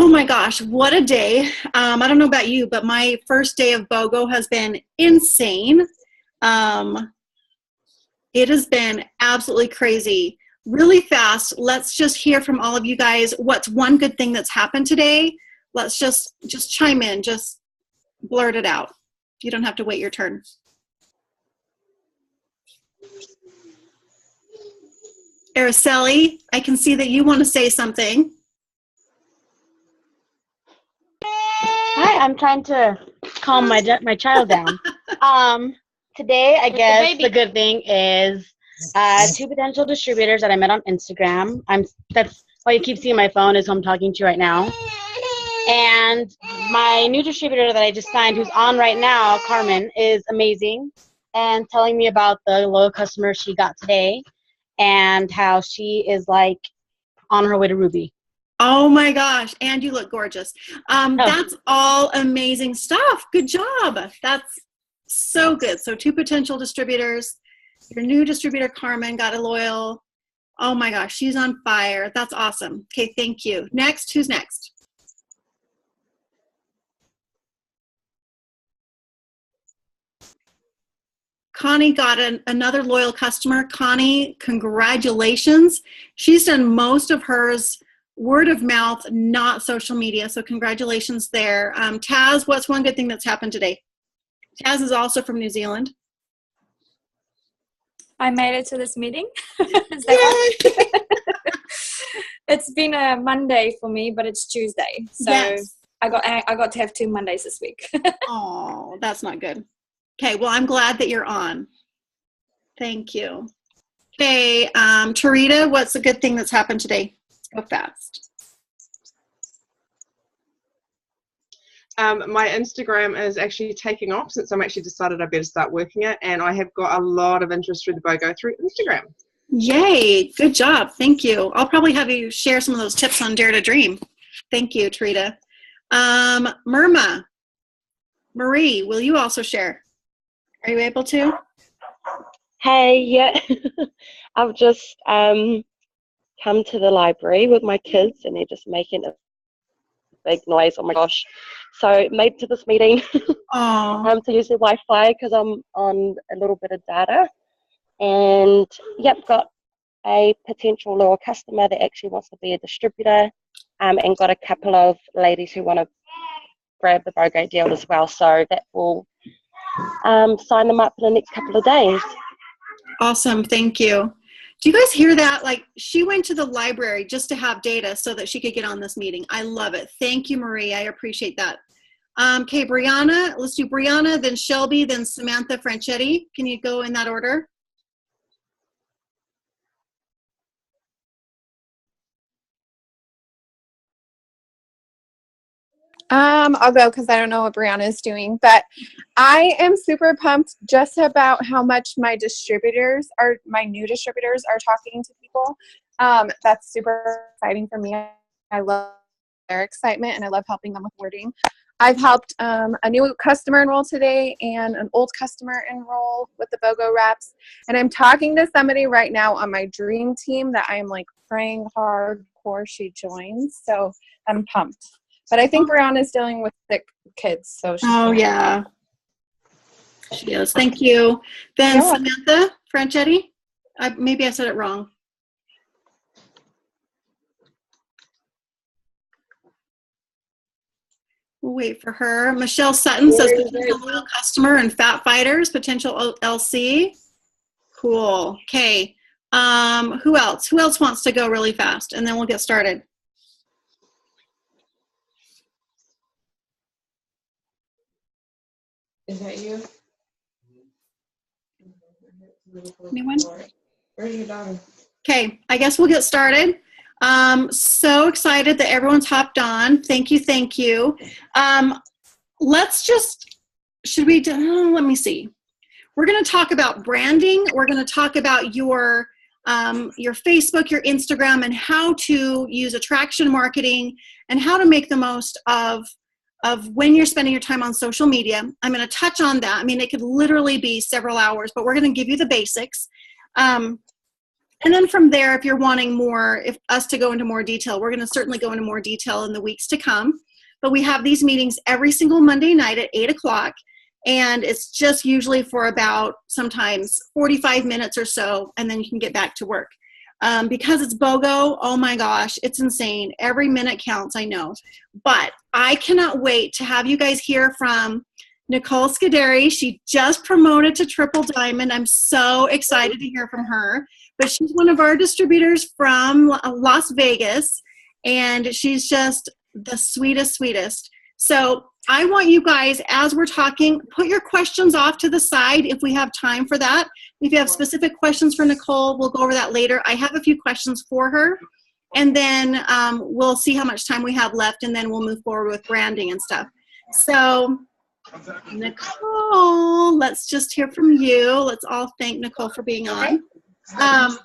Oh my gosh, what a day. I don't know about you, but my first day of BOGO has been insane. Um, it has been absolutely crazy. Really fast, let's just hear from all of you guys. What's one good thing that's happened today? Let's just chime in, just blurt it out. You don't have to wait your turn. Araceli, I can see that you want to say something. Hi, I'm trying to calm my child down. Today, I guess the good thing is 2 potential distributors that I met on Instagram. That's why you keep seeing my phone is who I'm talking to right now. And my new distributor that I just signed, who's on right now, Carmen, is amazing and telling me about the loyal customer she got today and how she is like on her way to Ruby. Oh my gosh, and you look gorgeous. That's all amazing stuff. Good job. That's so good. So 2 potential distributors. Your new distributor, Carmen, got a loyal. Oh my gosh, she's on fire. That's awesome. Okay, thank you. Next, who's next? Connie got another loyal customer. Connie, congratulations. She's done most of hers word of mouth, not social media. So congratulations there. Taz, what's one good thing that's happened today? Taz is also from New Zealand. I made it to this meeting. Is that It's been a Monday for me, but it's Tuesday. So yes. I got to have 2 Mondays this week. Oh, that's not good. Okay, well, I'm glad that you're on. Thank you. Okay, Tarita, what's a good thing that's happened today? Let's go fast. My Instagram is actually taking off since I'm actually decided I better start working it, and I have got a lot of interest through the BOGO through Instagram. Yay, good job. Thank you. I'll probably have you share some of those tips on Dare to Dream. Thank you, Tarita. Marie, will you also share? Are you able to? Hey, yeah. I've just come to the library with my kids and they're just making a big noise. Oh my gosh. So made to this meeting to use their Wi-Fi because I'm on a little bit of data. And yep, got a potential loyal customer that actually wants to be a distributor and got a couple of ladies who want to grab the BOGO deal as well. So that will sign them up in the next couple of days. Awesome, thank you. Do you guys hear that? Like, she went to the library just to have data so that she could get on this meeting. I love it. Thank you, Marie. I appreciate that. Okay, Brianna. Let's do Brianna, then Shelby, then Samantha Franchetti. Can you go in that order? I'll go because I don't know what Brianna is doing, but I am super pumped just about how much my new distributors are talking to people. That's super exciting for me. I love their excitement and I love helping them with wording. I've helped a new customer enroll today and an old customer enroll with the BOGO reps. And I'm talking to somebody right now on my dream team that I am like praying hardcore she joins. So I'm pumped. But I think Brianna's dealing with sick kids, so she's yeah. She is. Thank you. Then Samantha Franchetti. Maybe I said it wrong. We'll wait for her. Michelle Sutton says potential loyal customer and Fat Fighters, potential LC. Cool. Okay. Who else? Who else wants to go really fast? And then we'll get started. Is that you? Anyone? Where's your daughter? Okay, I guess we'll get started. So excited that everyone's hopped on. Thank you, thank you. Let me see. We're going to talk about branding. We're going to talk about your Facebook, your Instagram, and how to use attraction marketing and how to make the most of when you're spending your time on social media. I'm going to touch on that. I mean, it could literally be several hours, but we're going to give you the basics. And then from there, if you're wanting more, if us to go into more detail, we're going to certainly go into more detail in the weeks to come. But we have these meetings every single Monday night at 8 o'clock. And it's just usually for about sometimes 45 minutes or so, and then you can get back to work. Because it's BOGO, oh my gosh, it's insane. Every minute counts, I know. But I cannot wait to have you guys hear from Nicole Scuderi. She just promoted to Triple Diamond. I'm so excited to hear from her. But she's one of our distributors from Las Vegas, and she's just the sweetest, sweetest. So I want you guys, as we're talking, put your questions off to the side if we have time for that. If you have specific questions for Nicole, we'll go over that later. I have a few questions for her, and then we'll see how much time we have left, and then we'll move forward with branding and stuff. So Nicole, let's just hear from you. Let's all thank Nicole for being on. I'm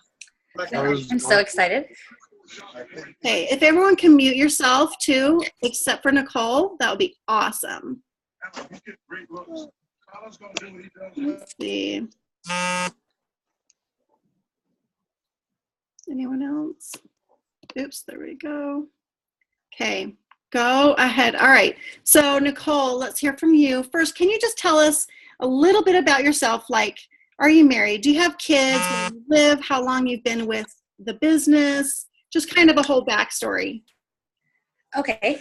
so excited. Hey, if everyone can mute yourself too, except for Nicole, that would be awesome. Let's see. Anyone else? Oops, there we go. Okay, go ahead. All right, so Nicole, let's hear from you. First, can you just tell us a little bit about yourself? Like, are you married? Do you have kids? Where do you live? How long you've been with the business? Just kind of a whole backstory. Okay.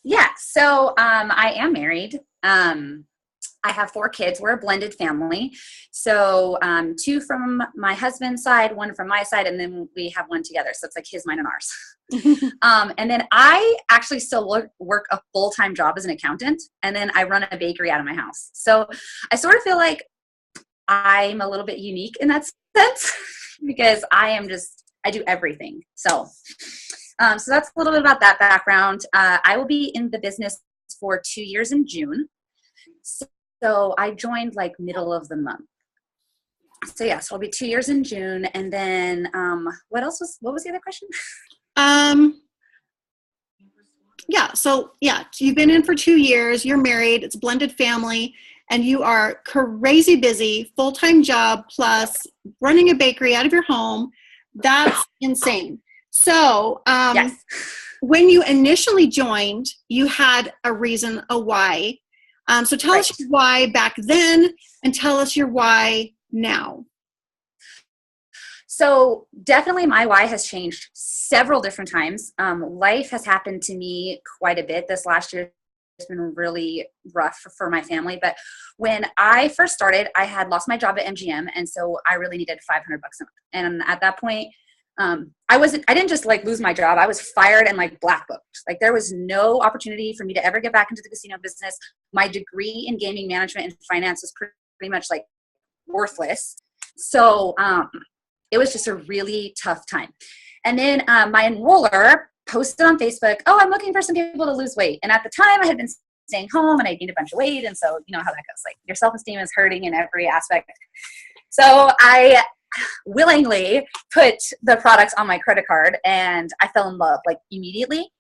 Yeah. So I am married. I have 4 kids. We're a blended family. So 2 from my husband's side, 1 from my side, and then we have 1 together. So it's like his, mine, and ours. And then I actually still work a full-time job as an accountant, and then I run a bakery out of my house. So I sort of feel like I'm a little bit unique in that sense because I do everything. So that's a little bit about that background. I will be in the business for 2 years in June. So I joined like middle of the month. So yeah, so I'll be 2 years in June. And then what was the other question? Yeah, so yeah, you've been in for 2 years, you're married, it's a blended family, and you are crazy busy, full-time job plus running a bakery out of your home. That's insane. So Yes. when you initially joined, you had a reason, a why. So tell us your why back then and tell us your why now. So definitely my why has changed several different times. Life has happened to me quite a bit. This last year has been really rough for my family. But when I first started, I had lost my job at MGM. And so I really needed $500 a month. And at that point, I didn't just like lose my job. I was fired and like black booked. Like there was no opportunity for me to ever get back into the casino business. My degree in gaming management and finance was pretty much like worthless. So, it was just a really tough time. And then my enroller posted on Facebook, oh, I'm looking for some people to lose weight. And at the time I had been staying home and I gained a bunch of weight. And so you know how that goes. Like your self-esteem is hurting in every aspect. So I willingly put the products on my credit card and I fell in love like immediately.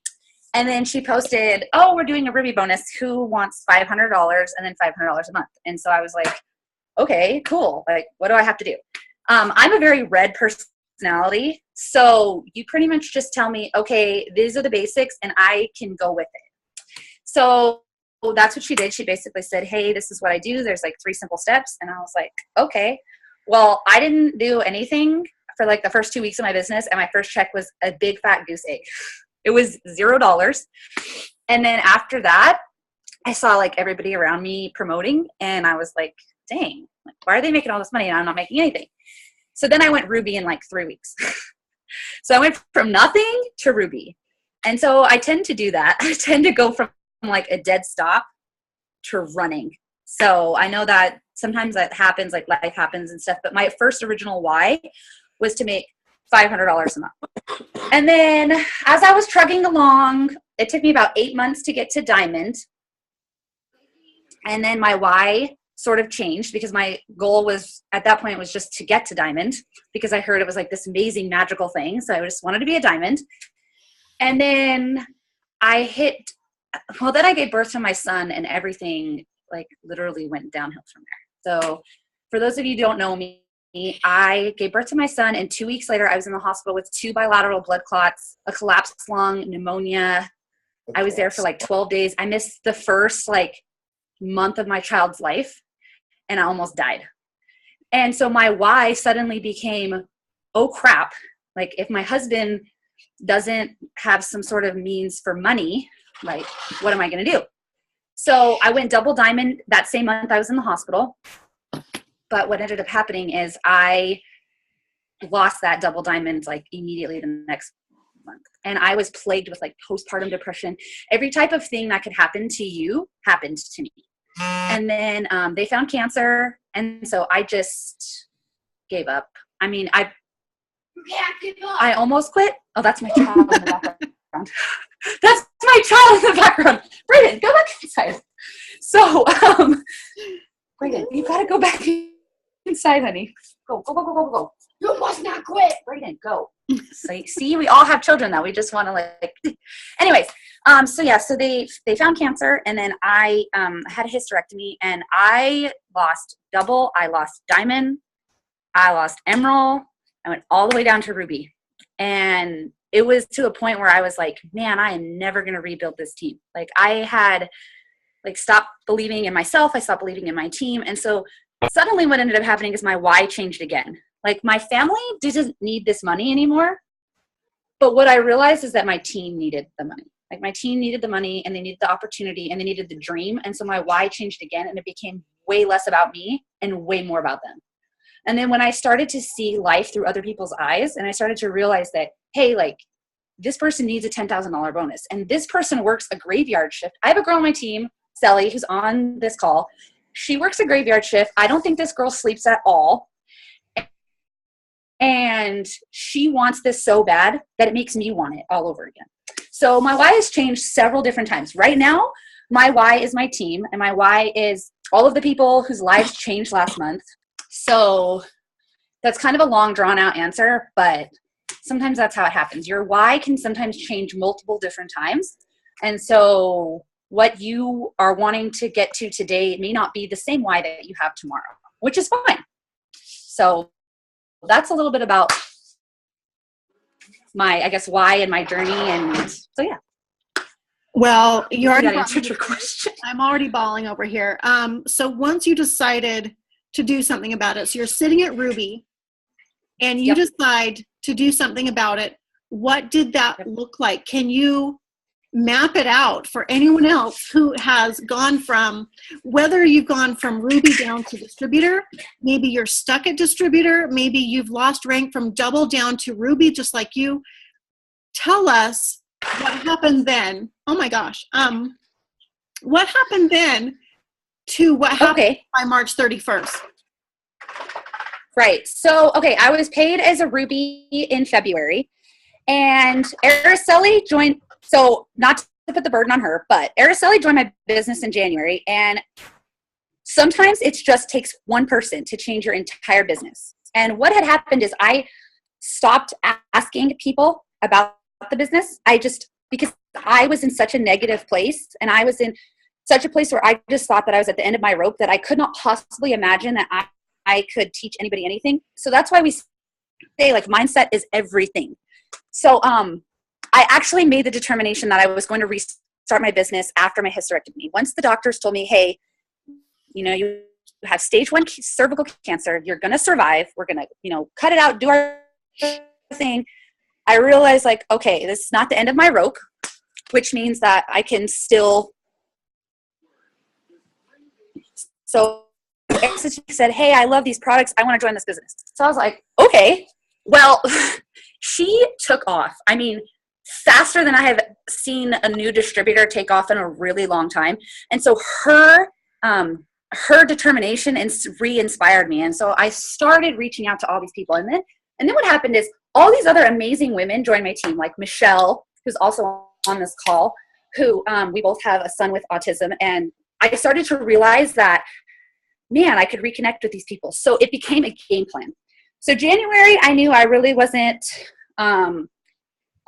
And then she posted, oh, we're doing a Ruby bonus. Who wants $500 and then $500 a month? And so I was like, okay, cool. Like, what do I have to do? I'm a very red personality, so you pretty much just tell me, okay, these are the basics, and I can go with it. So that's what she did. She basically said, hey, this is what I do. There's like 3 simple steps. And I was like, okay. Well, I didn't do anything for like the first 2 weeks of my business, and my first check was a big fat goose egg. It was $0. And then after that, I saw like everybody around me promoting, and I was like, dang, like, why are they making all this money and I'm not making anything? So then I went Ruby in like 3 weeks. So I went from nothing to Ruby. And so I tend to do that. I tend to go from like a dead stop to running. So I know that sometimes that happens, like life happens and stuff, but my first original why was to make $500 a month. And then as I was trugging along, it took me about 8 months to get to Diamond. And then my why sort of changed because my goal was at that point was just to get to Diamond because I heard it was like this amazing magical thing. So I just wanted to be a Diamond. And then then I gave birth to my son and everything like literally went downhill from there. So for those of you who don't know me, I gave birth to my son, and 2 weeks later, I was in the hospital with 2 bilateral blood clots, a collapsed lung, pneumonia. I was there for like 12 days. I missed the first like month of my child's life, and I almost died. And so my why suddenly became, oh crap, like if my husband doesn't have some sort of means for money, like what am I going to do? So I went double diamond that same month I was in the hospital. But what ended up happening is I lost that double diamond like immediately the next month. And I was plagued with like postpartum depression. Every type of thing that could happen to you happened to me. And then they found cancer. And so I just gave up. I mean, I almost quit. Oh, that's my child in the background. That's my child in the background. Brayden, go back inside. So, Brayden, you got to go back inside, honey. Go. You must not quit. Brayden, go. So, see, we all have children that we just want to like. Anyways, so they found cancer, and then I had a hysterectomy, and I lost double. I lost diamond. I lost emerald. I went all the way down to ruby, and it was to a point where I was like, man, I am never going to rebuild this team. Like I had like stopped believing in myself. I stopped believing in my team. And so suddenly what ended up happening is my why changed again. Like my family didn't need this money anymore. But what I realized is that my team needed the money. Like my team needed the money, and they needed the opportunity, and they needed the dream. And so my why changed again, and it became way less about me and way more about them. And then when I started to see life through other people's eyes, and I started to realize that, hey, like this person needs a $10,000 bonus, and this person works a graveyard shift. I have a girl on my team, Sally, who's on this call. She works a graveyard shift. I don't think this girl sleeps at all. And she wants this so bad that it makes me want it all over again. So my why has changed several different times. Right now, my why is my team, and my why is all of the people whose lives changed last month. So that's kind of a long drawn out answer, but sometimes that's how it happens. Your why can sometimes change multiple different times. And so what you are wanting to get to today may not be the same why that you have tomorrow, which is fine. So that's a little bit about my, I guess, why and my journey. And so, yeah. Well, you already answered your question. I'm already bawling over here. So once you decided to do something about it, so you're sitting at Ruby and you decide to do something about it, what did that look like? Can you map it out for anyone else who has gone from, whether you've gone from Ruby down to distributor, maybe you're stuck at distributor, maybe you've lost rank from double down to Ruby, just like you. Tell us what happened then. Oh my gosh. What happened then to what happened by March 31st? Right. So, I was paid as a Ruby in February, and Araceli joined. So not to put the burden on her, but Araceli joined my business in January, and sometimes it just takes one person to change your entire business. And what had happened is I stopped asking people about the business. Because I was in such a negative place, and I was in such a place where I just thought that I was at the end of my rope, that I could not possibly imagine that I could teach anybody anything. So that's why we say like mindset is everything. So I actually made the determination that I was going to restart my business after my hysterectomy. Once the doctors told me, hey, you have stage 1 cervical cancer, you're going to survive. We're going to, cut it out, do our thing. I realized like, okay, this is not the end of my rope, which means that I can still. So she said, hey, I love these products. I want to join this business. So I was like, okay, well, she took off. I mean, faster than I have seen a new distributor take off in a really long time. And so her determination re-inspired me. And so I started reaching out to all these people. And then what happened is all these other amazing women joined my team, like Michelle, who's also on this call, who we both have a son with autism. And I started to realize that, man, I could reconnect with these people. So it became a game plan. So January, I knew I really wasn't going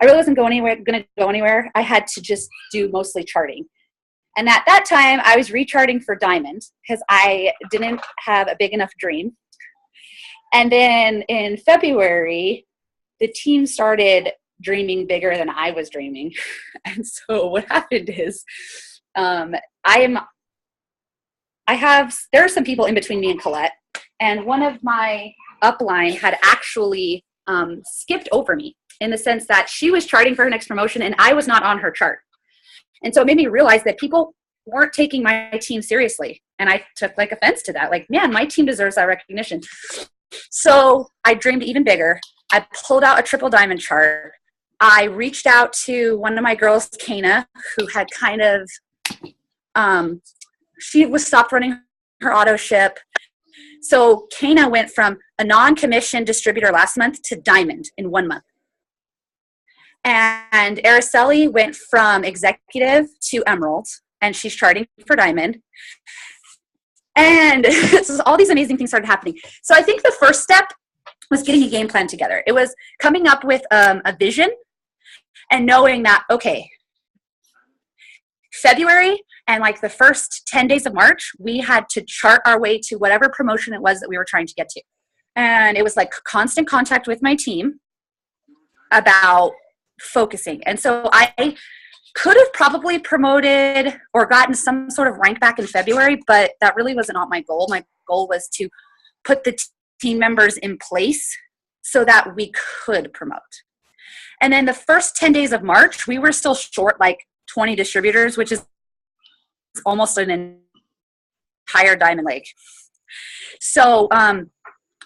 to go anywhere. I had to just do mostly charting. And at that time, I was recharting for diamond because I didn't have a big enough dream. And then in February, the team started dreaming bigger than I was dreaming. And so what happened is there are some people in between me and Colette, and one of my upline had actually skipped over me in the sense that she was charting for her next promotion and I was not on her chart. And so it made me realize that people weren't taking my team seriously. And I took like offense to that. Like, man, my team deserves that recognition. So I dreamed even bigger. I pulled out a triple diamond chart. I reached out to one of my girls, Kana, who had kind of, she was stopped running her auto ship. So Kana went from a non-commissioned distributor last month to diamond in 1 month. And Araceli went from executive to emerald, and she's charting for diamond. And so all these amazing things started happening. So I think the first step was getting a game plan together. It was coming up with a vision and knowing that, okay, February and like the first 10 days of March, we had to chart our way to whatever promotion it was that we were trying to get to. And it was like constant contact with my team about focusing. And so I could have probably promoted or gotten some sort of rank back in February, but that really wasn't my goal. My goal was to put the team members in place so that we could promote. And then the first 10 days of March, we were still short like 20 distributors, which is almost an entire diamond lake. So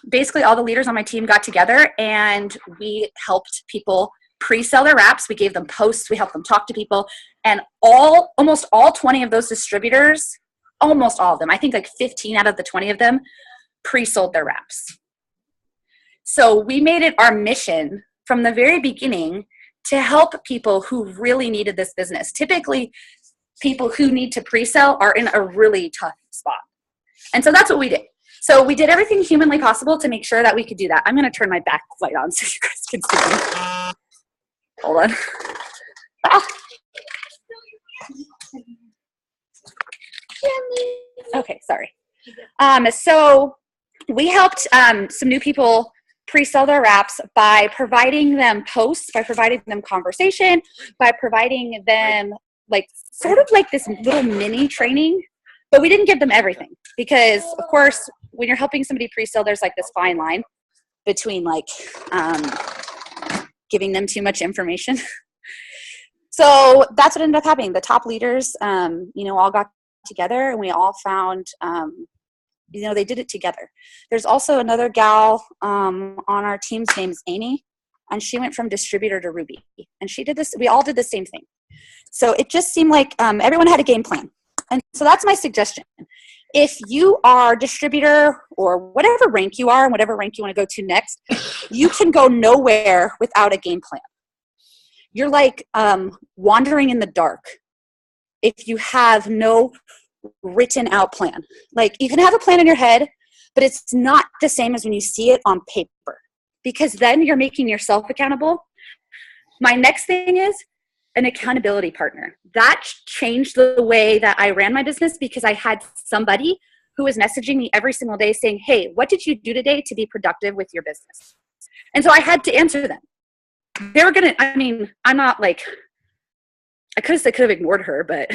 basically all the leaders on my team got together and we helped people pre-sell their wraps. We gave them posts. We helped them talk to people. And almost all 20 of those distributors, almost all of them, I think like 15 out of the 20 of them pre-sold their wraps. So we made it our mission from the very beginning to help people who really needed this business. Typically, people who need to pre-sell are in a really tough spot. And so that's what we did. So we did everything humanly possible to make sure that we could do that. I'm going to turn my backlight on so you guys can see me. Hold on. Okay, sorry. So we helped some new people pre-sell their wraps by providing them posts, by providing them conversation, by providing them like sort of like this little mini training, but we didn't give them everything because of course when you're helping somebody pre-sell, there's like this fine line between like giving them too much information. So that's what ended up happening. The top leaders, all got together and we all found, they did it together. There's also another gal on our team's name is Amy, and she went from distributor to Ruby. And she did this, we all did the same thing. So it just seemed like everyone had a game plan. And so that's my suggestion. If you are distributor or whatever rank you are and whatever rank you want to go to next, you can go nowhere without a game plan. You're like wandering in the dark if you have no written out plan. Like you can have a plan in your head, but it's not the same as when you see it on paper because then you're making yourself accountable. My next thing is an accountability partner. That changed the way that I ran my business because I had somebody who was messaging me every single day saying, hey, what did you do today to be productive with your business? And so I had to answer them. They were going to, I'm not like, I could have ignored her, but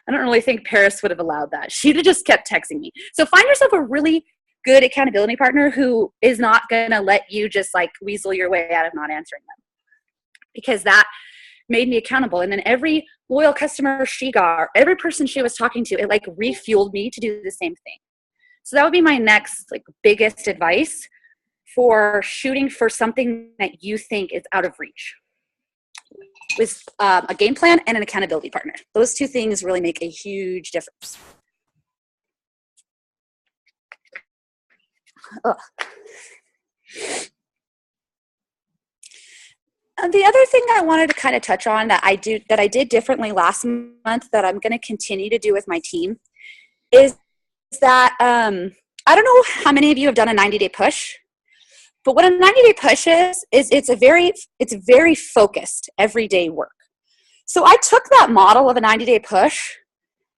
I don't really think Paris would have allowed that. She'd have just kept texting me. So find yourself a really good accountability partner who is not going to let you just like weasel your way out of not answering them. Because that made me accountable. And then every loyal customer she got, every person she was talking to, it like refueled me to do the same thing. So that would be my next like biggest advice for shooting for something that you think is out of reach. With a game plan and an accountability partner. Those two things really make a huge difference. Ugh. And the other thing I wanted to kind of touch on that I did differently last month that I'm going to continue to do with my team is that I don't know how many of you have done a 90-day push. But what a 90-day push is it's very focused everyday work. So I took that model of a 90-day push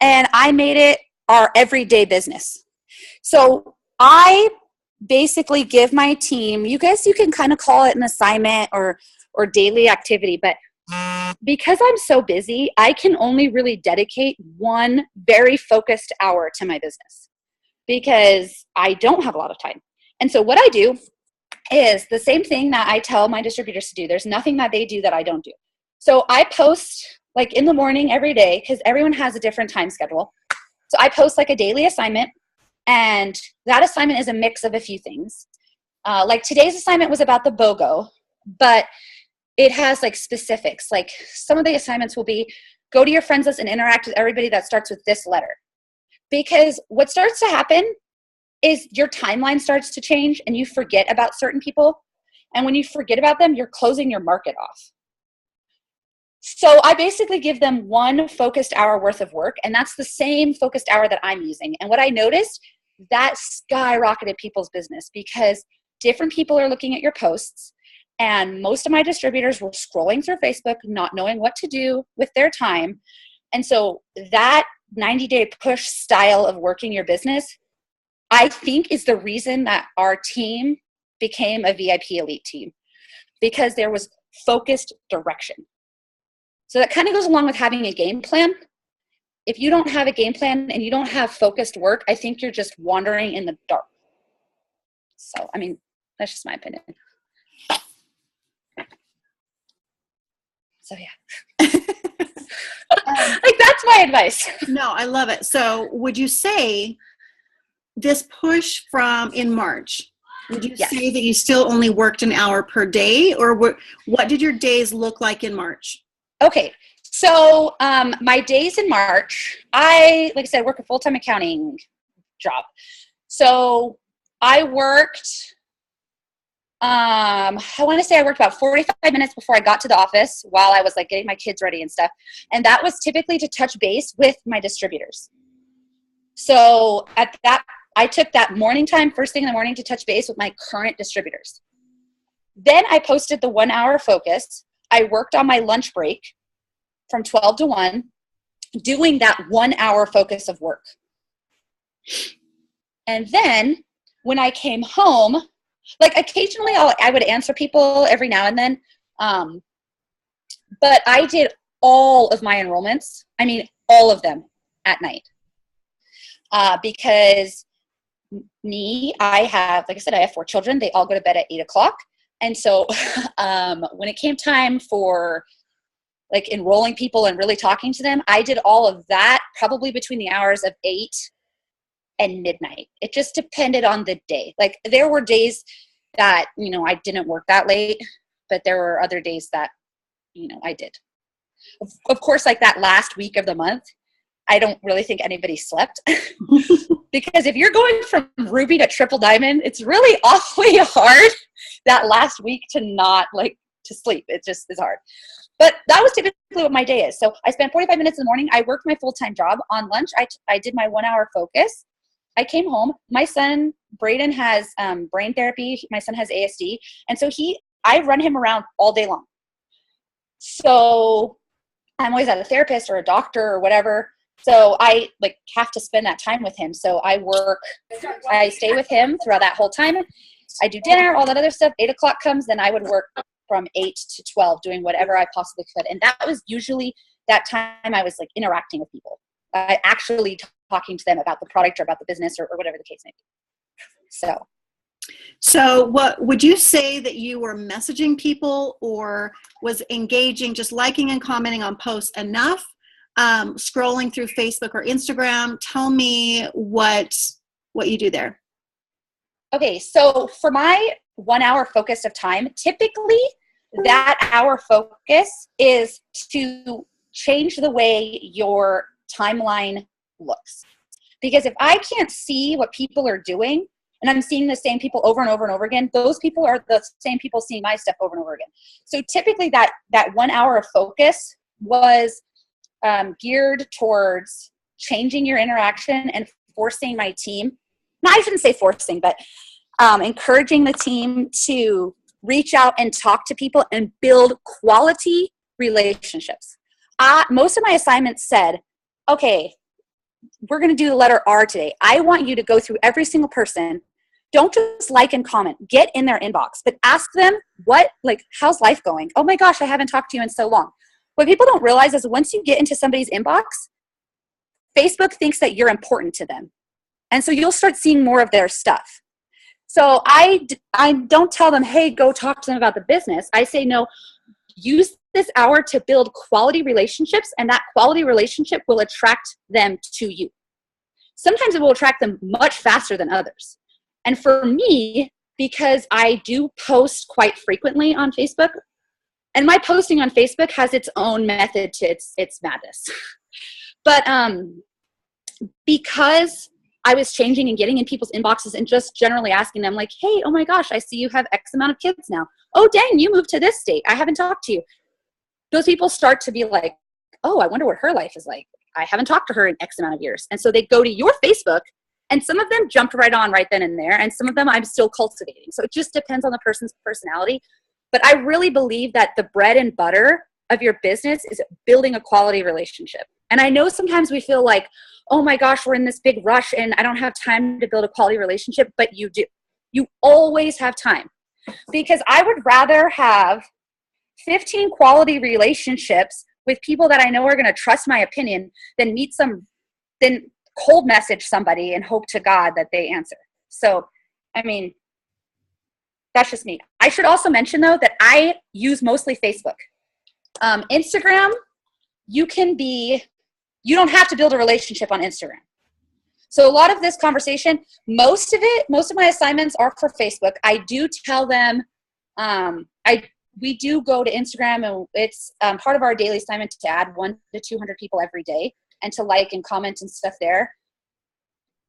and I made it our everyday business. So I basically give my team, you can kind of call it an assignment or daily activity, but because I'm so busy, I can only really dedicate one very focused hour to my business because I don't have a lot of time. And so what I do is the same thing that I tell my distributors to do. There's nothing that they do that I don't do. So I post like in the morning every day because everyone has a different time schedule. So I post like a daily assignment, and that assignment is a mix of a few things. Like today's assignment was about the BOGO, but it has like specifics. Like some of the assignments will be go to your friends list and interact with everybody that starts with this letter. Because what starts to happen is your timeline starts to change and you forget about certain people. And when you forget about them, you're closing your market off. So I basically give them one focused hour worth of work, and that's the same focused hour that I'm using. And what I noticed, that skyrocketed people's business because different people are looking at your posts, and most of my distributors were scrolling through Facebook, not knowing what to do with their time. And so that 90-day push style of working your business, I think is the reason that our team became a VIP elite team, because there was focused direction. So that kind of goes along with having a game plan. If you don't have a game plan and you don't have focused work, I think you're just wandering in the dark. So, I mean, that's just my opinion. So, yeah. Like, that's my advice. No, I love it. So would you say this push from in March, would you say that you still only worked an hour per day, or what did your days look like in March? Okay. So my days in March, like I said, work a full-time accounting job. So I worked, I want to say I worked about 45 minutes before I got to the office while I was like getting my kids ready and stuff. And that was typically to touch base with my distributors. So I took that morning time, first thing in the morning, to touch base with my current distributors. Then I posted the 1 hour focus. I worked on my lunch break from 12 to 1, doing that 1 hour focus of work. And then when I came home, like occasionally I would answer people every now and then. But I did all of my enrollments. I mean, all of them at night. Because I have, like I said, I have 4 children. They all go to bed at 8 o'clock. And so when it came time for like enrolling people and really talking to them, I did all of that probably between the hours of 8 and midnight. It just depended on the day. Like there were days that, I didn't work that late, but there were other days that, I did. Of course, like that last week of the month, I don't really think anybody slept because if you're going from ruby to triple diamond, it's really awfully hard that last week to not to sleep. It just is hard. But that was typically what my day is. So I spent 45 minutes in the morning. I worked my full-time job. On lunch, I did my 1 hour focus. I came home. My son, Braden, has brain therapy. My son has ASD. And so I run him around all day long. So I'm always at a therapist or a doctor or whatever. So I have to spend that time with him. So I stay with him throughout that whole time. I do dinner, all that other stuff. 8 o'clock comes, then I would work from 8 to 12 doing whatever I possibly could. And that was usually that time I was interacting with people, actually talking to them about the product or about the business or whatever the case may be. So what would you say that you were messaging people or was engaging, just liking and commenting on posts enough? Scrolling through Facebook or Instagram? Tell me what you do there. Okay, so for my 1 hour focus of time, typically that hour focus is to change the way your timeline looks. Because if I can't see what people are doing, and I'm seeing the same people over and over and over again, those people are the same people seeing my stuff over and over again. So typically that 1 hour of focus was geared towards changing your interaction and forcing my team. No, I shouldn't say forcing, but encouraging the team to reach out and talk to people and build quality relationships. Most of my assignments said, okay, we're going to do the letter R today. I want you to go through every single person don't just like and comment. Get in their inbox, but ask them how's life going? Oh my gosh, I haven't talked to you in so long. What people don't realize is once you get into somebody's inbox, Facebook thinks that you're important to them. And so you'll start seeing more of their stuff. So I don't tell them, hey, go talk to them about the business. I say, no, use this hour to build quality relationships, and that quality relationship will attract them to you. Sometimes it will attract them much faster than others. And for me, because I do post quite frequently on Facebook, and my posting on Facebook has its own method to its madness. But because I was changing and getting in people's inboxes and just generally asking them like, hey, oh my gosh, I see you have X amount of kids now. Oh, dang, you moved to this state. I haven't talked to you. Those people start to be like, oh, I wonder what her life is like. I haven't talked to her in X amount of years. And so they go to your Facebook, and some of them jumped right on right then and there, and some of them I'm still cultivating. So it just depends on the person's personality. But I really believe that the bread and butter of your business is building a quality relationship. And I know sometimes we feel like, oh my gosh, we're in this big rush and I don't have time to build a quality relationship, but you do. You always have time. Because I would rather have 15 quality relationships with people that I know are going to trust my opinion than cold message somebody and hope to God that they answer. So, I mean, that's just me. I should also mention, though, that I use mostly Facebook. Instagram, you don't have to build a relationship on Instagram. So a lot of this conversation, most of my assignments are for Facebook. I do tell them, we do go to Instagram, and it's part of our daily assignment to add 100 to 200 people every day and to like and comment and stuff there.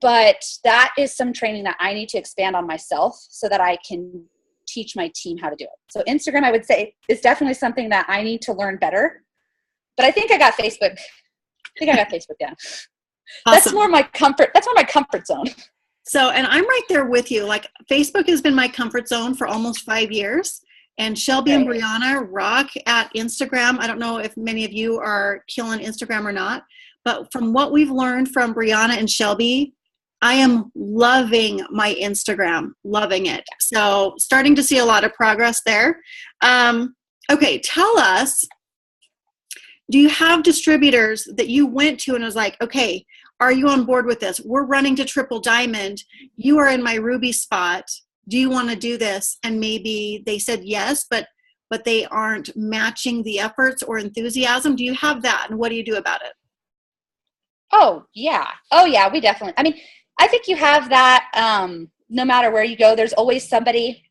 But that is some training that I need to expand on myself so that I can teach my team how to do it. So Instagram, I would say, is definitely something that I need to learn better. But I think I got Facebook. down. Awesome. That's more my comfort zone. So, and I'm right there with you. Like, Facebook has been my comfort zone for almost 5 years. And Shelby and Brianna rock at Instagram. I don't know if many of you are killing Instagram or not, but from what we've learned from Brianna and Shelby, I am loving my Instagram, loving it. So starting to see a lot of progress there. Okay, tell us, do you have distributors that you went to and was like, okay, are you on board with this? We're running to Triple Diamond. You are in my Ruby spot. Do you want to do this? And maybe they said yes, but they aren't matching the efforts or enthusiasm. Do you have that? And what do you do about it? Oh yeah, we definitely, I mean, I think you have that no matter where you go. There's always somebody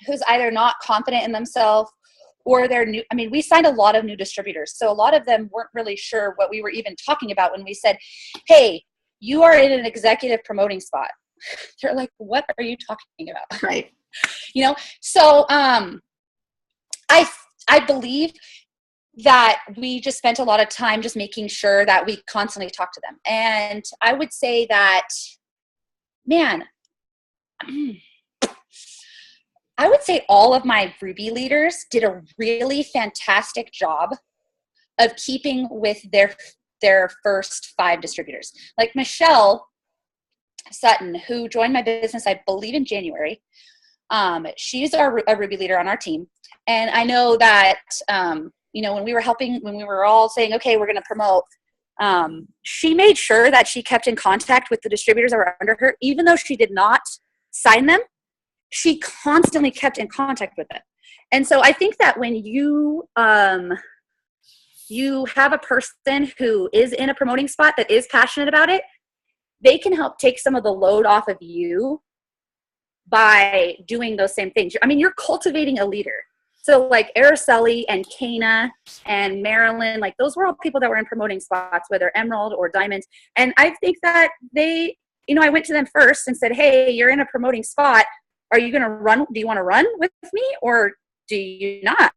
who's either not confident in themselves or they're new. I mean, we signed a lot of new distributors. So a lot of them weren't really sure what we were even talking about when we said, hey, you are in an executive promoting spot. They're like, what are you talking about? Right. So I believe that we just spent a lot of time just making sure that we constantly talk to them. And I would say that, man, I would say all of my Ruby leaders did a really fantastic job of keeping with their first 5 distributors. Like Michelle Sutton, who joined my business, I believe in January. She's a Ruby leader on our team. And I know that, when we were all saying, okay, we're going to promote, she made sure that she kept in contact with the distributors that were under her. Even though she did not sign them, she constantly kept in contact with them. And so I think that when you have a person who is in a promoting spot that is passionate about it, they can help take some of the load off of you by doing those same things. I mean, you're cultivating a leader. So like Araceli and Kana and Marilyn, like those were all people that were in promoting spots, whether Emerald or Diamond. And I think that they, I went to them first and said, hey, you're in a promoting spot. Are you going to run? Do you want to run with me or do you not?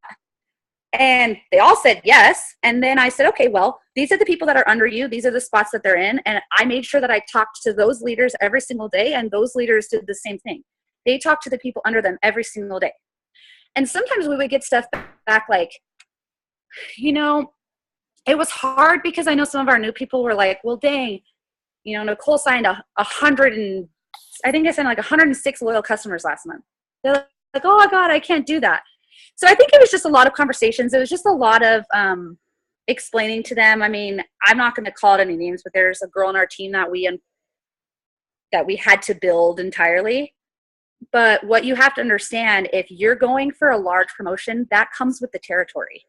And they all said yes. And then I said, okay, well, these are the people that are under you. These are the spots that they're in. And I made sure that I talked to those leaders every single day. And those leaders did the same thing. They talked to the people under them every single day. And sometimes we would get stuff back like, it was hard because I know some of our new people were like, well, dang, Nicole signed 100 I think I sent like 106 loyal customers last month. They're like, oh my God, I can't do that. So I think it was just a lot of conversations. It was just a lot of explaining to them. I mean, I'm not going to call it any names, but there's a girl in our team that we had to build entirely. But what you have to understand, if you're going for a large promotion, that comes with the territory.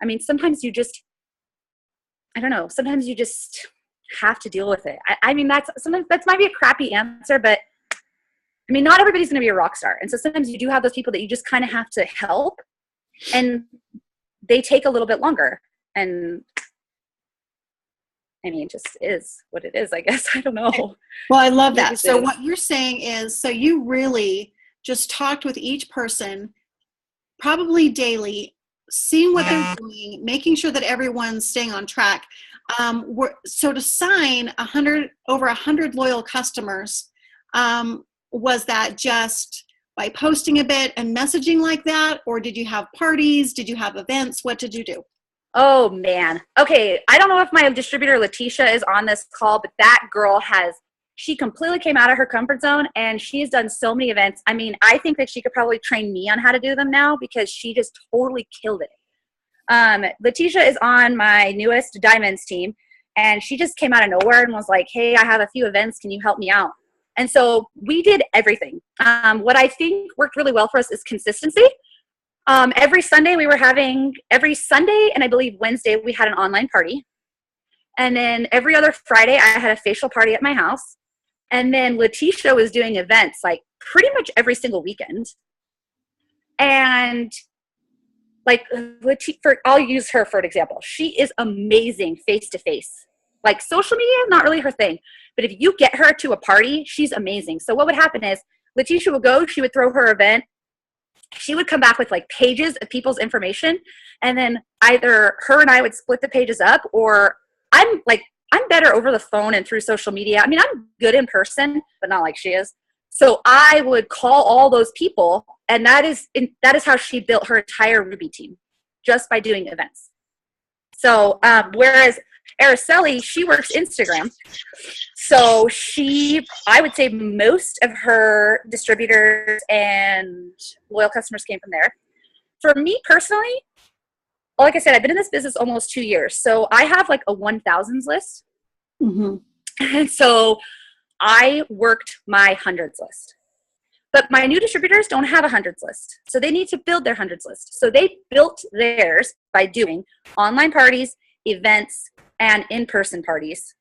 I mean, sometimes you just have to deal with it. I mean, that might be a crappy answer, but I mean, not everybody's going to be a rock star. And so sometimes you do have those people that you just kind of have to help, and they take a little bit longer. And I mean, it just is what it is, I guess. I don't know. Well, I love that. So what you're saying is, so you really just talked with each person, probably daily, seeing what they're doing, making sure that everyone's staying on track. So to sign over 100 loyal customers, was that just by posting a bit and messaging like that? Or did you have parties? Did you have events? What did you do? Oh, man. Okay. I don't know if my distributor, Letitia, is on this call, but that girl she completely came out of her comfort zone, and she's done so many events. I mean, I think that she could probably train me on how to do them now, because she just totally killed it. Letitia is on my newest Diamonds team, and she just came out of nowhere and was like, hey, I have a few events. Can you help me out? And so we did everything. What I think worked really well for us is consistency. Every Sunday and I believe Wednesday we had an online party. And then every other Friday I had a facial party at my house. And then Letitia was doing events like pretty much every single weekend. And like I'll use her for an example. She is amazing face-to-face. Like social media, not really her thing. But if you get her to a party, she's amazing. So what would happen is Letitia would go, she would throw her event. She would come back with like pages of people's information. And then either her and I would split the pages up, or I'm better over the phone and through social media. I mean, I'm good in person, but not like she is. So I would call all those people, and that is how she built her entire Ruby team, just by doing events. So whereas Araceli, she works Instagram. So I would say most of her distributors and loyal customers came from there. For me personally, like I said, I've been in this business almost 2 years. So I have like a 1000s list. Mm-hmm. And so I worked my hundreds list. But my new distributors don't have a hundreds list. So they need to build their hundreds list. So they built theirs by doing online parties, events, and in-person parties.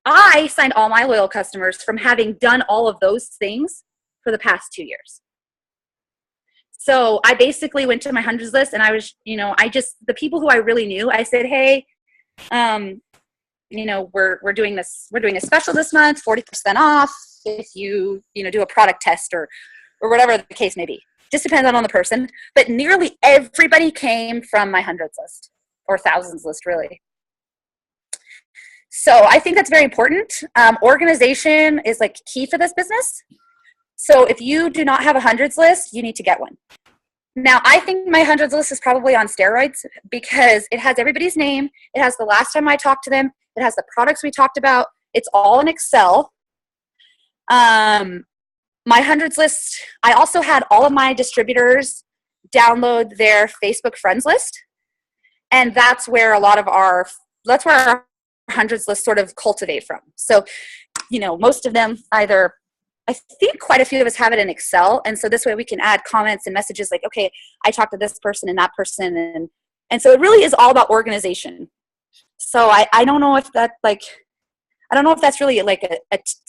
I signed all my loyal customers from having done all of those things for the past 2 years. So I basically went to my hundreds list, and I was, the people who I really knew, I said, hey, we're doing a special this month, 40% off if you do a product test or whatever the case may be. Just depends on the person. But nearly everybody came from my hundreds list, or thousands list, really. So I think that's very important. Organization is like key for this business. So if you do not have a hundreds list, you need to get one. Now, I think my hundreds list is probably on steroids, because it has everybody's name. It has the last time I talked to them. It has the products we talked about. It's all in Excel. My hundreds list, I also had all of my distributors download their Facebook friends list. And that's where our hundreds list sort of cultivate from. So, most of them I think quite a few of us have it in Excel. And so this way we can add comments and messages like, okay, I talked to this person and that person. And so it really is all about organization. So I don't know if that's really like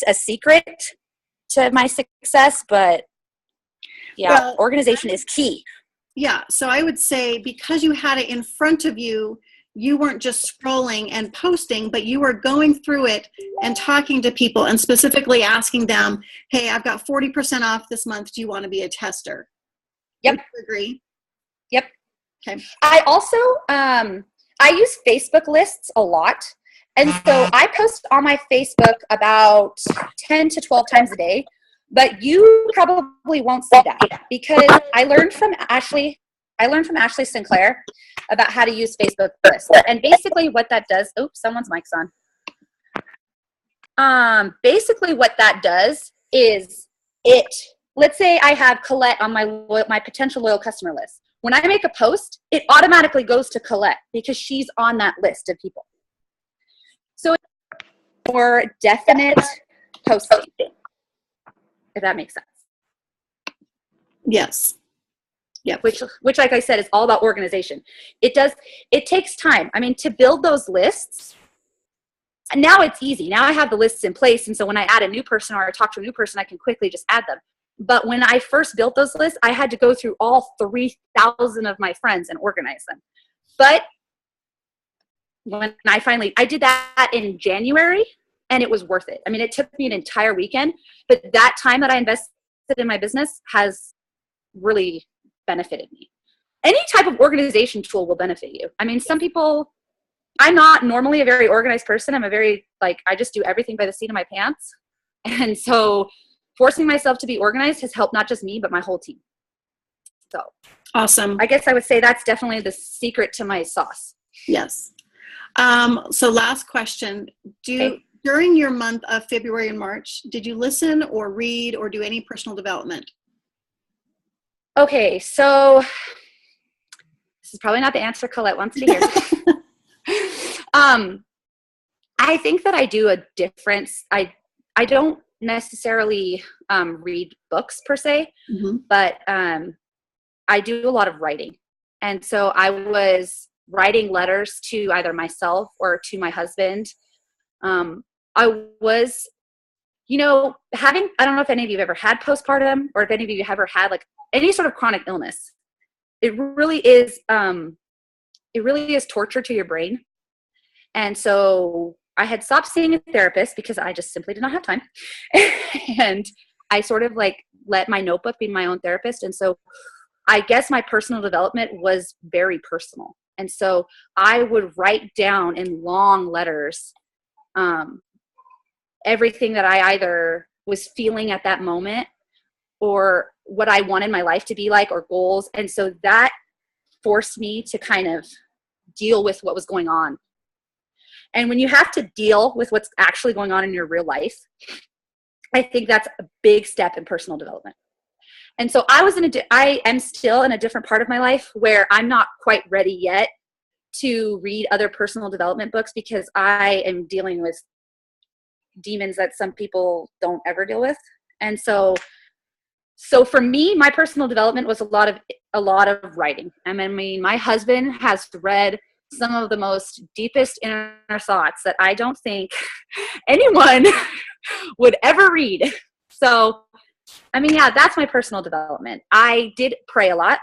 a secret to my success, but yeah, organization is key. Yeah. So I would say, because you had it in front of you, you weren't just scrolling and posting, but you were going through it and talking to people and specifically asking them, hey, I've got 40% off this month. Do you want to be a tester? Yep. Would you agree? Yep. Okay. I also, I use Facebook lists a lot. And so I post on my Facebook about 10 to 12 times a day, but you probably won't see that, because I learned from Ashley Sinclair about how to use Facebook lists. And basically what that does, someone's mic's on. Basically what that does is let's say I have Colette on my potential loyal customer list. When I make a post, it automatically goes to Colette because she's on that list of people. So it's more definite posting, if that makes sense. Yes. Yep. Which, like I said, is all about organization. It takes time. I mean, to build those lists, now it's easy. Now I have the lists in place. And so when I add a new person or I talk to a new person, I can quickly just add them. But when I first built those lists, I had to go through all 3,000 of my friends and organize them. But when I did that in January, and it was worth it. I mean, it took me an entire weekend, but that time that I invested in my business has really benefited me. Any type of organization tool will benefit you. I mean, some people, I'm not normally a very organized person. I'm I just do everything by the seat of my pants. And so forcing myself to be organized has helped not just me, but my whole team. So awesome. I guess I would say that's definitely the secret to my sauce. Yes. So last question. During your month of February and March, did you listen or read or do any personal development? Okay, so this is probably not the answer Colette wants to hear. I think that I do a difference. I don't necessarily read books per se, but I do a lot of writing. And so I was writing letters to either myself or to my husband. I was, I don't know if any of you have ever had postpartum or if any of you have ever had like any sort of chronic illness. It really is torture to your brain. And so I had stopped seeing a therapist because I just simply did not have time. And I sort of let my notebook be my own therapist. And so I guess my personal development was very personal. And so I would write down in long letters everything that I either was feeling at that moment or what I wanted my life to be like or goals. And so that forced me to kind of deal with what was going on. And when you have to deal with what's actually going on in your real life, I think that's a big step in personal development. And so I am still in a different part of my life where I'm not quite ready yet to read other personal development books because I am dealing with demons that some people don't ever deal with. And so for me, my personal development was a lot of writing. I mean, my husband has read some of the most deepest inner thoughts that I don't think anyone would ever read. So, I mean, yeah, that's my personal development. I did pray a lot.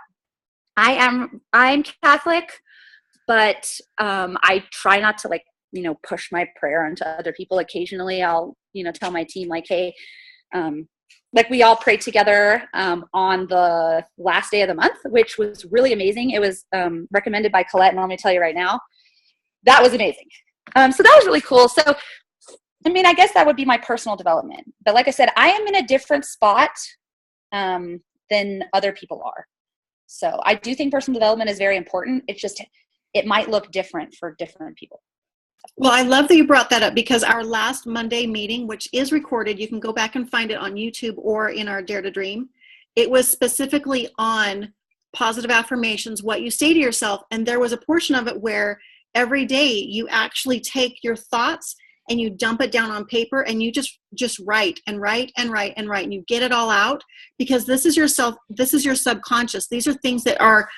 I'm Catholic, but I try not to push my prayer onto other people. Occasionally I'll, tell my team hey, we all prayed together on the last day of the month, which was really amazing. It was recommended by Colette, and I'm going to tell you right now, that was amazing. So that was really cool. So, I mean, I guess that would be my personal development. But like I said, I am in a different spot than other people are. So I do think personal development is very important. It might look different for different people. Well, I love that you brought that up because our last Monday meeting, which is recorded, you can go back and find it on YouTube or in our Dare to Dream. It was specifically on positive affirmations, what you say to yourself. And there was a portion of it where every day you actually take your thoughts and you dump it down on paper and you just write and write and write and write and you get it all out because this is your subconscious. These are things that are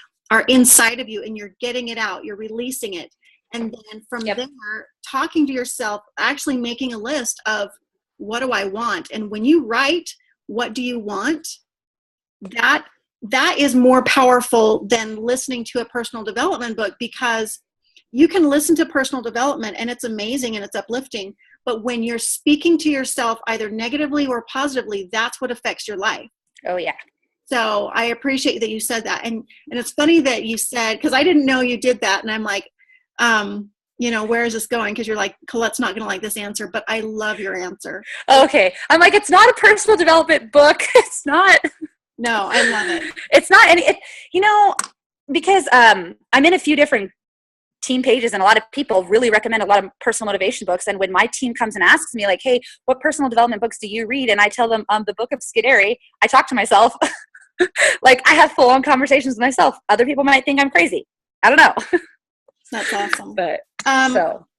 inside of you and you're getting it out. You're releasing it. And then from there, talking to yourself, actually making a list of what do I want? And when you write, what do you want? That is more powerful than listening to a personal development book because you can listen to personal development and it's amazing and it's uplifting. But when you're speaking to yourself either negatively or positively, that's what affects your life. Oh, yeah. So I appreciate that you said that. And it's funny that you said, because I didn't know you did that. And I'm like, where is this going? Because you're like, Colette's not going to like this answer, but I love your answer. Okay. I'm like, it's not a personal development book. It's not. No, I love it. It's not any, because I'm in a few different team pages, and a lot of people really recommend a lot of personal motivation books. And when my team comes and asks me like, hey, what personal development books do you read? And I tell them the book of Scuderi, I talk to myself. Like, I have full-on conversations with myself. Other people might think I'm crazy. I don't know. That's awesome. But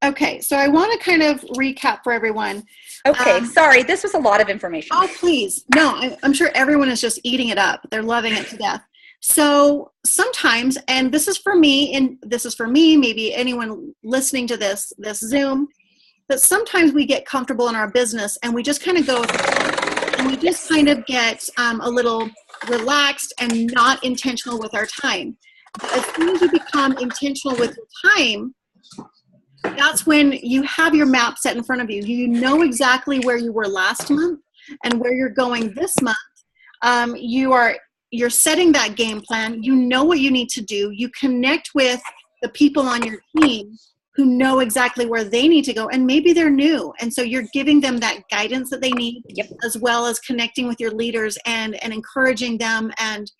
okay, so I want to kind of recap for everyone. Okay, sorry, this was a lot of information. Oh, please. No, I'm sure everyone is just eating it up. They're loving it to death. So sometimes, and this is for me, maybe anyone listening to this Zoom, that sometimes we get comfortable in our business and we just kind of go with the flow, and we just kind of get a little relaxed and not intentional with our time. As soon as you become intentional with your time, that's when you have your map set in front of you. You know exactly where you were last month and where you're going this month. You're setting that game plan. You know what you need to do. You connect with the people on your team who know exactly where they need to go, and maybe they're new. And so you're giving them that guidance that they need, as well as connecting with your leaders and encouraging them and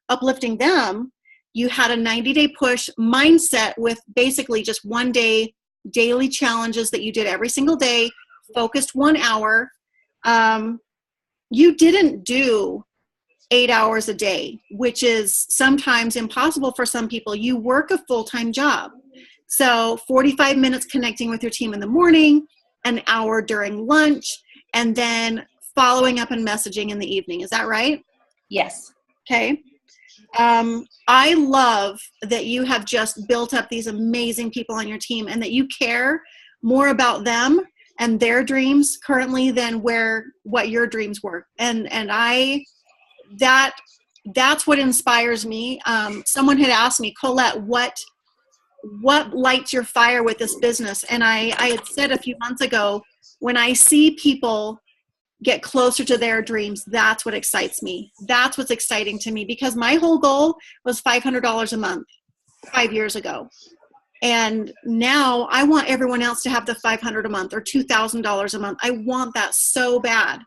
uplifting them. You had a 90-day push mindset with basically just 1 day daily challenges that you did every single day, focused 1 hour. You didn't do 8 hours a day, which is sometimes impossible for some people. You work a full-time job. So 45 minutes connecting with your team in the morning, an hour during lunch, and then following up and messaging in the evening. Is that right? Yes. Okay. I love that you have just built up these amazing people on your team, and that you care more about them and their dreams currently than what your dreams were. And that's what inspires me. Someone had asked me, Colette, what lights your fire with this business? And I had said a few months ago, when I see people get closer to their dreams, that's what excites me. That's what's exciting to me, because my whole goal was $500 a month 5 years ago. And now I want everyone else to have the $500 a month or $2,000 a month. I want that so bad.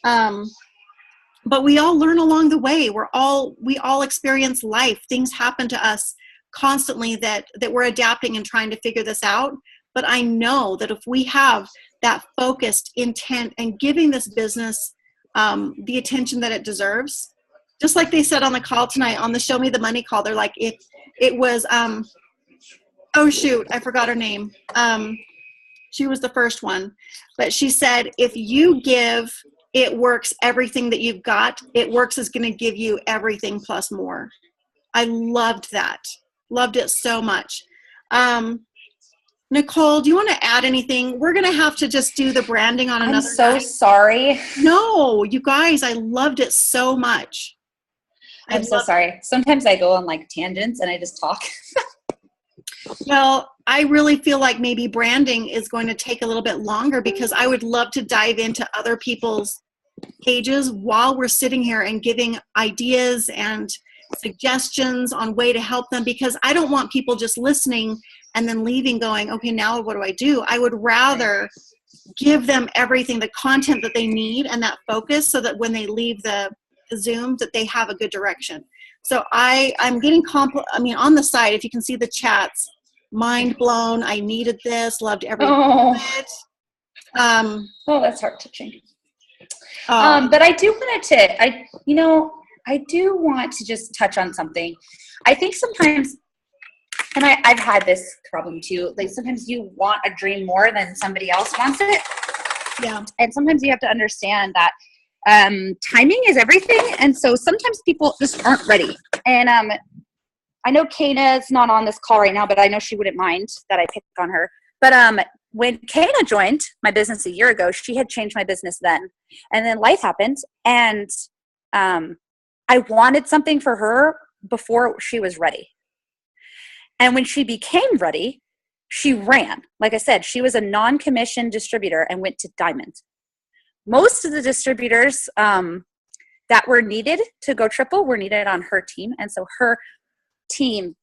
But we all learn along the way. We all experience life. Things happen to us constantly that we're adapting and trying to figure this out. But I know that if we have that focused intent and giving this business the attention that it deserves, just like they said on the call tonight, on the Show Me the Money call, they're like, if it was, oh shoot, I forgot her name. She was the first one, but she said, if you give It Works everything that you've got, It Works is going to give you everything plus more. I loved that. Loved it so much. Nicole, do you want to add anything? We're going to have to just do the branding on another I'm so sorry. No, you guys, I loved it so much. I'm so sorry. Sometimes I go on like tangents and I just talk. Well, I really feel like maybe branding is going to take a little bit longer, because I would love to dive into other people's pages while we're sitting here and giving ideas and suggestions on way to help them, because I don't want people just listening and then leaving going, okay, now what do I do? I would rather give them everything, the content that they need and that focus, so that when they leave the Zoom, that they have a good direction. So I'm getting on the side, if you can see the chats, mind blown, I needed this, loved every bit of it. That's heart touching. But I do want to just touch on something. I think sometimes, and I've had this problem too, like sometimes you want a dream more than somebody else wants it. Yeah. And sometimes you have to understand that timing is everything. And so sometimes people just aren't ready. And I know Kana's not on this call right now, but I know she wouldn't mind that I picked on her. But when Kana joined my business a year ago, she had changed my business then. And then life happened. And I wanted something for her before she was ready. And when she became ready, she ran. Like I said, she was a non-commissioned distributor and went to Diamond. Most of the distributors that were needed to go triple were needed on her team. And so her team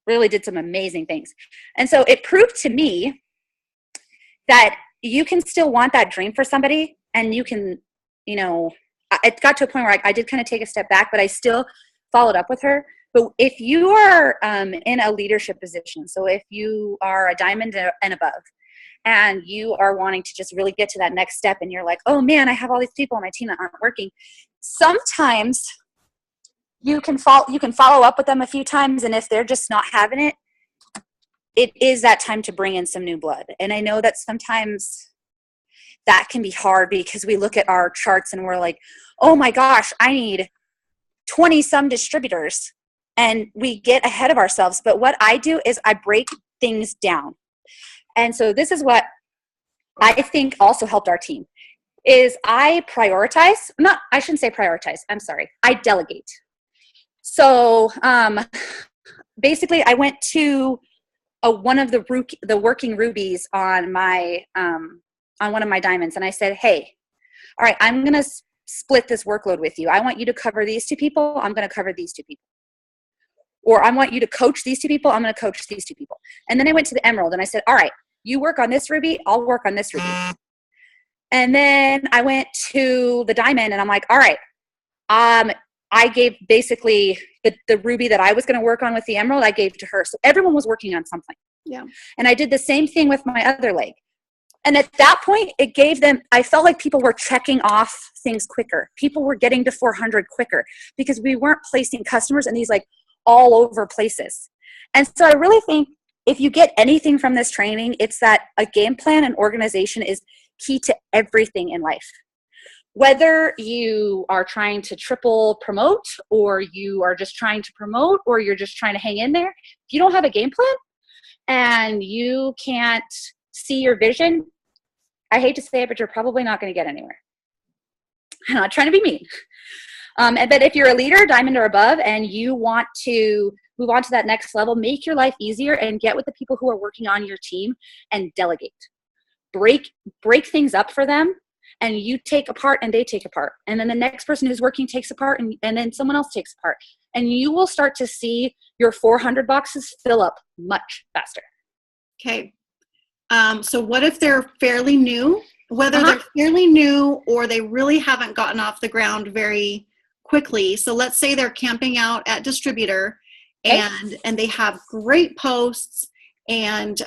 really did some amazing things. And so it proved to me that you can still want that dream for somebody, and you can, it got to a point where I did kind of take a step back, but I still followed up with her. But if you are in a leadership position, so if you are a diamond and above, and you are wanting to just really get to that next step, and you're like, oh man, I have all these people on my team that aren't working. Sometimes you can follow up with them a few times, and if they're just not having it, it is that time to bring in some new blood. And I know that sometimes that can be hard because we look at our charts and we're like, oh my gosh, I need 20 some distributors, and we get ahead of ourselves. But what I do is I break things down. And so this is what I think also helped our team is I shouldn't say prioritize. I'm sorry. I delegate. So basically I went to one of the working rubies on my on one of my diamonds, and I said, hey, all right, I'm going to split this workload with you. I want you to cover these 2 people. I'm going to cover these 2 people. Or I want you to coach these 2 people. I'm going to coach these 2 people. And then I went to the emerald and I said, all right, you work on this ruby. I'll work on this ruby. And then I went to the diamond and I'm like, all right, I gave basically the ruby that I was going to work on with the emerald, I gave to her. So everyone was working on something. Yeah. And I did the same thing with my other leg. And at that point, it gave them, I felt like people were checking off things quicker. People were getting to 400 quicker because we weren't placing customers in these like all over places. And so I really think if you get anything from this training, it's that a game plan and organization is key to everything in life. Whether you are trying to triple promote, or you are just trying to promote, or you're just trying to hang in there, if you don't have a game plan and you can't see your vision, I hate to say it, but you're probably not going to get anywhere. I'm not trying to be mean. But if you're a leader, diamond or above, and you want to move on to that next level, make your life easier and get with the people who are working on your team and delegate. Break things up for them, and you take a part and they take a part. And then the next person who's working takes a part, and then someone else takes a part. And you will start to see your 400 boxes fill up much faster. Okay. So what if they're fairly new, whether they're fairly new or they really haven't gotten off the ground very quickly. So let's say they're camping out at distributor and they have great posts and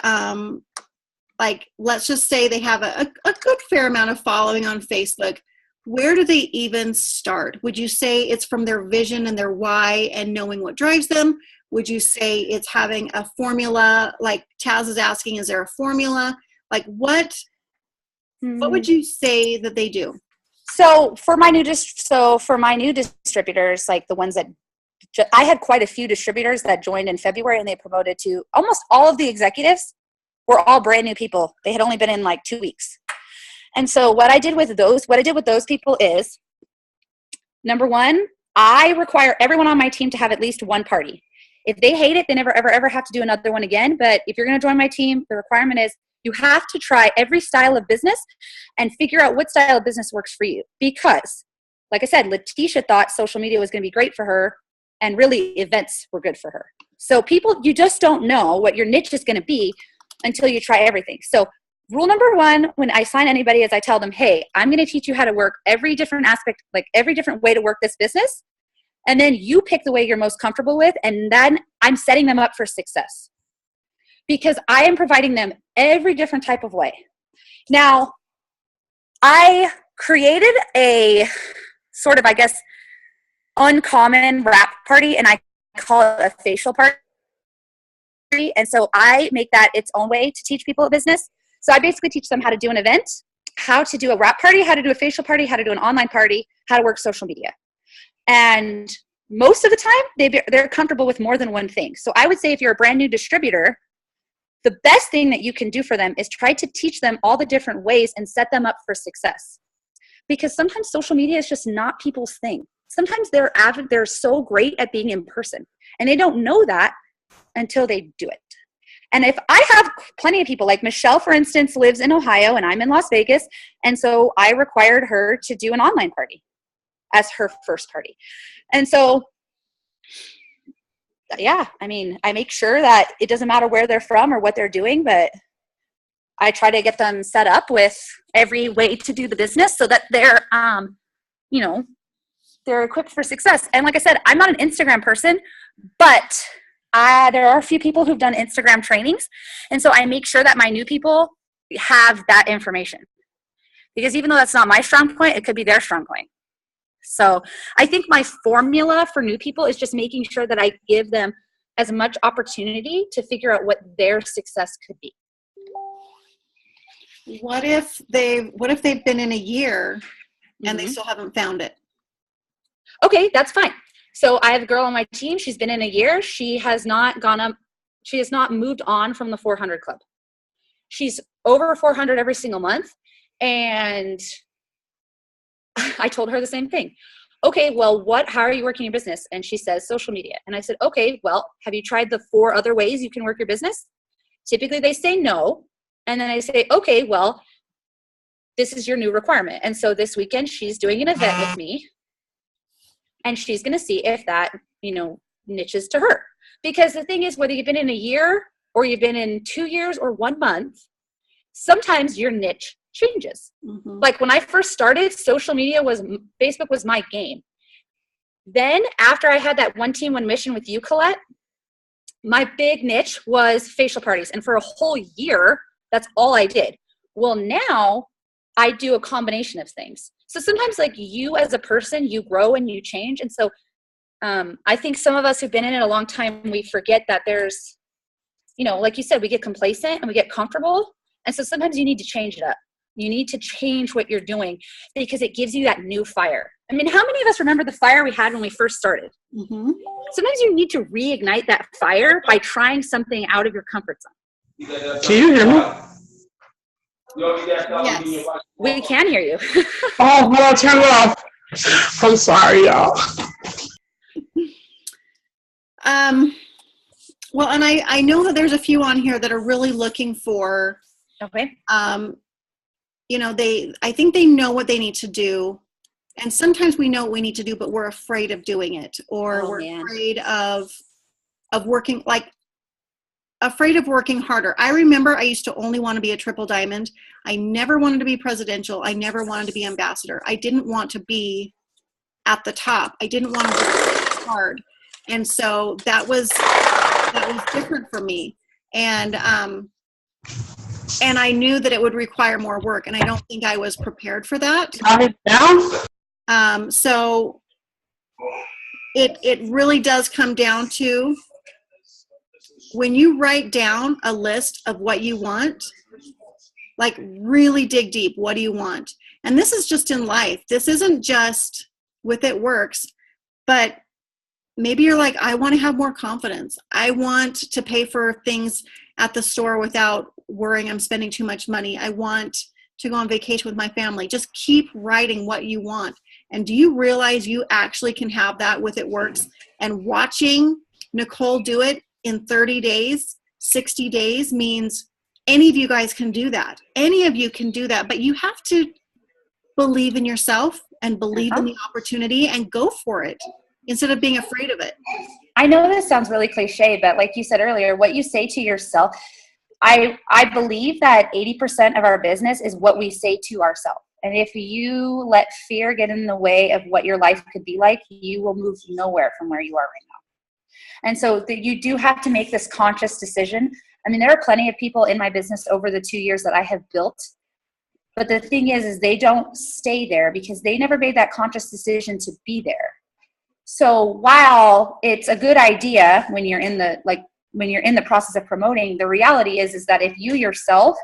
like, let's just say they have a good fair amount of following on Facebook. Where do they even start? Would you say it's from their vision and their why and knowing what drives them? Would you say it's having a formula? Like Taz is asking, is there a formula? Like what would you say that they do? So for my new distributors, like the ones that I had quite a few distributors that joined in February, and they promoted to almost all of the executives were all brand new people. They had only been in like 2 weeks. And so what I did with those people is, number one, I require everyone on my team to have at least one party. If they hate it, they never, ever, ever have to do another one again. But if you're going to join my team, the requirement is you have to try every style of business and figure out what style of business works for you. Because, like I said, Letitia thought social media was going to be great for her, and really events were good for her. So people, you just don't know what your niche is going to be until you try everything. So rule number one, when I sign anybody, is I tell them, hey, I'm going to teach you how to work every different aspect, like every different way to work this business. And then you pick the way you're most comfortable with, and then I'm setting them up for success because I am providing them every different type of way. Now, I created a sort of, I guess, uncommon wrap party, and I call it a facial party. And so I make that its own way to teach people a business. So I basically teach them how to do an event, how to do a wrap party, how to do a facial party, how to do an online party, how to work social media. And most of the time, they're comfortable with more than one thing. So I would say if you're a brand new distributor, the best thing that you can do for them is try to teach them all the different ways and set them up for success. Because sometimes social media is just not people's thing. Sometimes they're so great at being in person, and they don't know that until they do it. And if I have plenty of people, like Michelle, for instance, lives in Ohio and I'm in Las Vegas, and so I required her to do an online party as her first party. And so, yeah, I mean, I make sure that it doesn't matter where they're from or what they're doing, but I try to get them set up with every way to do the business so that they're, they're equipped for success. And like I said, I'm not an Instagram person, But there are a few people who've done Instagram trainings. And so I make sure that my new people have that information. Because even though that's not my strong point, it could be their strong point. So I think my formula for new people is just making sure that I give them as much opportunity to figure out what their success could be. What if they've been in a year and they still haven't found it? Okay, that's fine. So I have a girl on my team. She's been in a year. She has not moved on from the 400 club. She's over 400 every single month. And I told her the same thing. Okay, well, how are you working your business? And she says social media. And I said, okay, well, have you tried the 4 other ways you can work your business? Typically they say no. And then I say, okay, well, this is your new requirement. And so this weekend she's doing an event with me, and she's going to see if that, niches to her. Because the thing is, whether you've been in a year or you've been in 2 years or 1 month, sometimes your niche changes. Like when I first started, Facebook was my game. Then after I had that one team, one mission with you, Colette, my big niche was facial parties. And for a whole year, that's all I did. Well, now I do a combination of things. So sometimes like you as a person, you grow and you change. And so I think some of us who've been in it a long time, we forget that there's, like you said, we get complacent and we get comfortable. And so sometimes you need to change it up. You need to change what you're doing because it gives you that new fire. I mean, how many of us remember the fire we had when we first started? Sometimes you need to reignite that fire by trying something out of your comfort zone. Can you hear me? Yes. We can hear you. Oh, well, I'll turn it off. I'm sorry, y'all. Well, and I know that there's a few on here that are really looking for, okay. I think they know what they need to do. And sometimes we know what we need to do, but we're afraid of doing it, or afraid of working, afraid of working harder. I remember I used to only want to be a triple diamond. I never wanted to be presidential. I never wanted to be ambassador. I didn't want to be at the top. I didn't want to work hard. And so that was different for me. And I knew that it would require more work, and I don't think I was prepared for that. So it really does come down to when you write down a list of what you want, like really dig deep. What do you want? And this is just in life. This isn't just with It Works, but maybe you're like, I want to have more confidence. I want to pay for things at the store without worrying I'm spending too much money. I want to go on vacation with my family. Just keep writing what you want. And do you realize you actually can have that with It Works? And watching Nicole do it in 30 days, 60 days means any of you guys can do that. Any of you can do that, but you have to believe in yourself and believe in the opportunity and go for it instead of being afraid of it. I know this sounds really cliche, but like you said earlier, what you say to yourself, I believe that 80% of our business is what we say to ourselves. And if you let fear get in the way of what your life could be like, you will move nowhere from where you are right now. And so you do have to make this conscious decision. I mean, there are plenty of people in my business over the 2 years that I have built. But the thing is they don't stay there because they never made that conscious decision to be there. So while it's a good idea when you're in the process of promoting, the reality is that if you yourself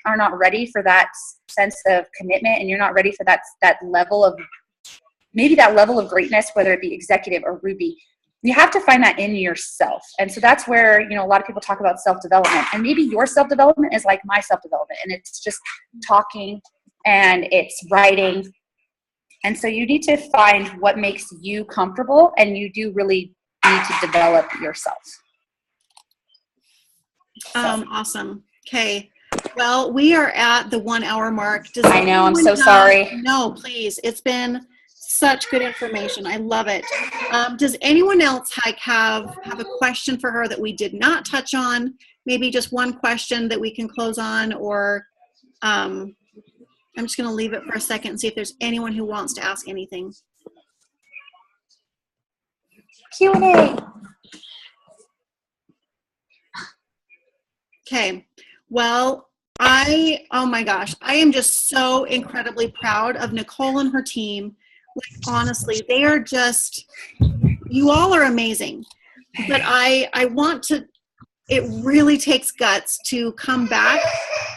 are not ready for that sense of commitment and you're not ready for that level of, maybe that level of greatness, whether it be executive or Ruby, you have to find that in yourself. And so that's where, a lot of people talk about self-development, and maybe your self-development is like my self-development, and it's just talking and it's writing. And so you need to find what makes you comfortable, and you do really need to develop yourself. Awesome. Okay. Well, we are at the 1 hour mark. I know. I'm so sorry. No, please. It's been such good information. I love it. Does anyone else have a question for her that we did not touch on? Maybe just one question that we can close on, or I'm just going to leave it for a second and see if there's anyone who wants to ask anything. Q&A. Okay. Well, oh my gosh, I am just so incredibly proud of Nicole and her team. Like, honestly, they are just, you all are amazing. But I want to, it really takes guts to come back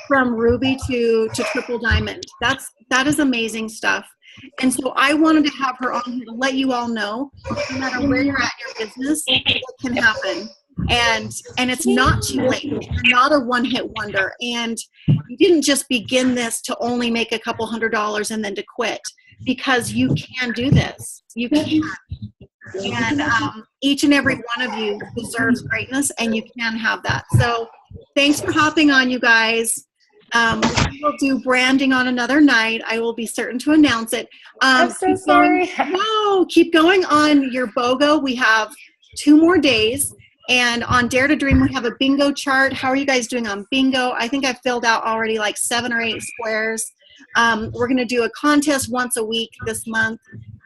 from Ruby to Triple Diamond. That is amazing stuff. And so I wanted to have her on here to let you all know, no matter where you're at in your business, it can happen. And it's not too late. You're not a one-hit wonder. And you didn't just begin this to only make a couple $100 and then to quit, because you can do this. You can. And each and every one of you deserves greatness, and you can have that. So thanks for hopping on, you guys. We will do branding on another night. I will be certain to announce it. I'm so sorry. No, keep going on your BOGO. We have 2 more days. And on Dare to Dream, we have a bingo chart. How are you guys doing on bingo? I think I've filled out already like 7 or 8 squares. We're going to do a contest once a week this month.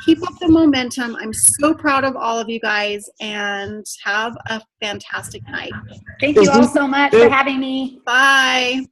Keep up the momentum. I'm so proud of all of you guys, and have a fantastic night. Thank you all so much for having me. Bye.